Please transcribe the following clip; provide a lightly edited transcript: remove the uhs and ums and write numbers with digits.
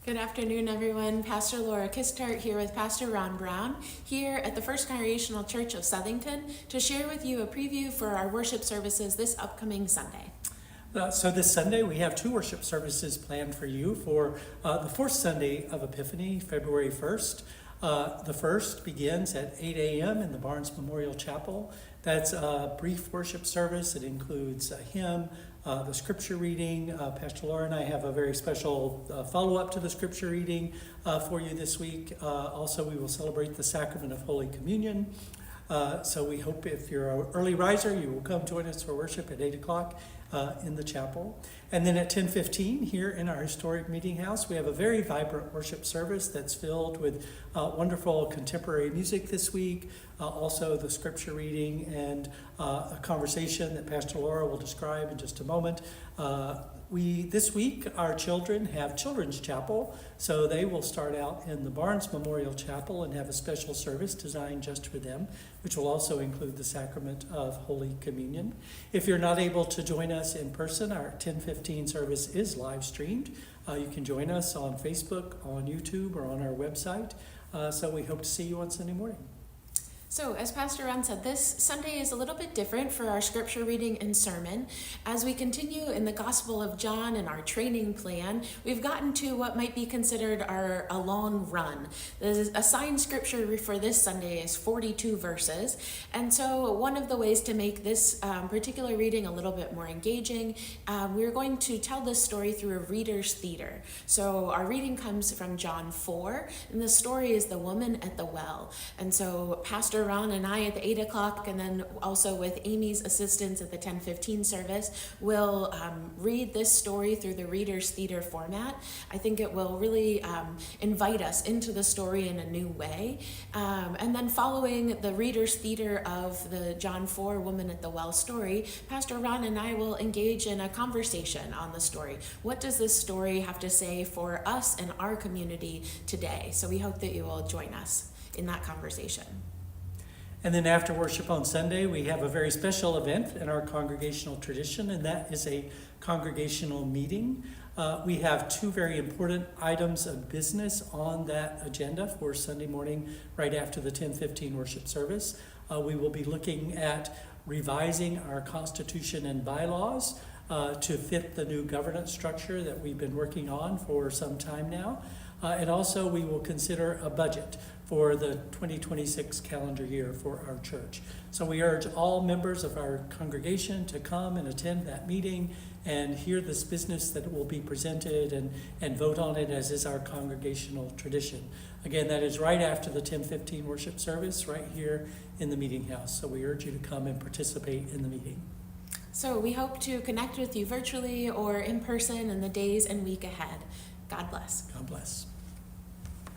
Good afternoon, everyone. Pastor Laura Kistart here with Pastor Ron Brown here at the First Congregational Church of Southington to share with you a preview for our worship services this upcoming Sunday. So this Sunday we have two worship services planned for you for the fourth Sunday of Epiphany, February 1st. The first begins at 8 a.m. in the Barnes Memorial Chapel. That's a brief worship service. It includes a hymn, the scripture reading. Pastor Laura and I have a very special follow-up to the scripture reading for you this week. Also, we will celebrate the sacrament of Holy Communion. So we hope if you're an early riser, you will come join us for worship at 8 o'clock in the chapel. And then at 10:15 here in our historic meeting house, we have a very vibrant worship service that's filled with wonderful contemporary music this week, also the scripture reading and a conversation that Pastor Laura will describe in just a moment. This week, our children have Children's Chapel, so they will start out in the Barnes Memorial Chapel and have a special service designed just for them, which will also include the sacrament of Holy Communion. If you're not able to join us in person, our 10:15 service is live streamed. You can join us on Facebook, on YouTube, or on our website. So we hope to see you on Sunday morning. So, as Pastor Ron said, this Sunday is a little bit different for our scripture reading and sermon. As we continue in the Gospel of John and our training plan, we've gotten to what might be considered a long run. The assigned scripture for this Sunday is 42 verses. And so one of the ways to make this particular reading a little bit more engaging, we're going to tell this story through a reader's theater. So our reading comes from John 4, and the story is the woman at the well. And so Pastor Ron and I at the 8 o'clock, and then also with Amy's assistance at the 10:15 service, will read this story through the Reader's Theater format. I think it will really invite us into the story in a new way. And then following the Reader's Theater of the John 4 Woman at the Well story, Pastor Ron and I will engage in a conversation on the story. What does this story have to say for us and our community today? So we hope that you will join us in that conversation. And then after worship on Sunday, we have a very special event in our congregational tradition, and that is a congregational meeting. We have two very important items of business on that agenda for Sunday morning right after the 10:15 worship service. We will be looking at revising our constitution and bylaws to fit the new governance structure that we've been working on for some time now. And also we will consider a budget for the 2026 calendar year for our church. So we urge all members of our congregation to come and attend that meeting and hear this business that will be presented and vote on it as is our congregational tradition. Again, that is right after the 10:15 worship service right here in the meeting house. So we urge you to come and participate in the meeting. So we hope to connect with you virtually or in person in the days and week ahead. God bless. God bless.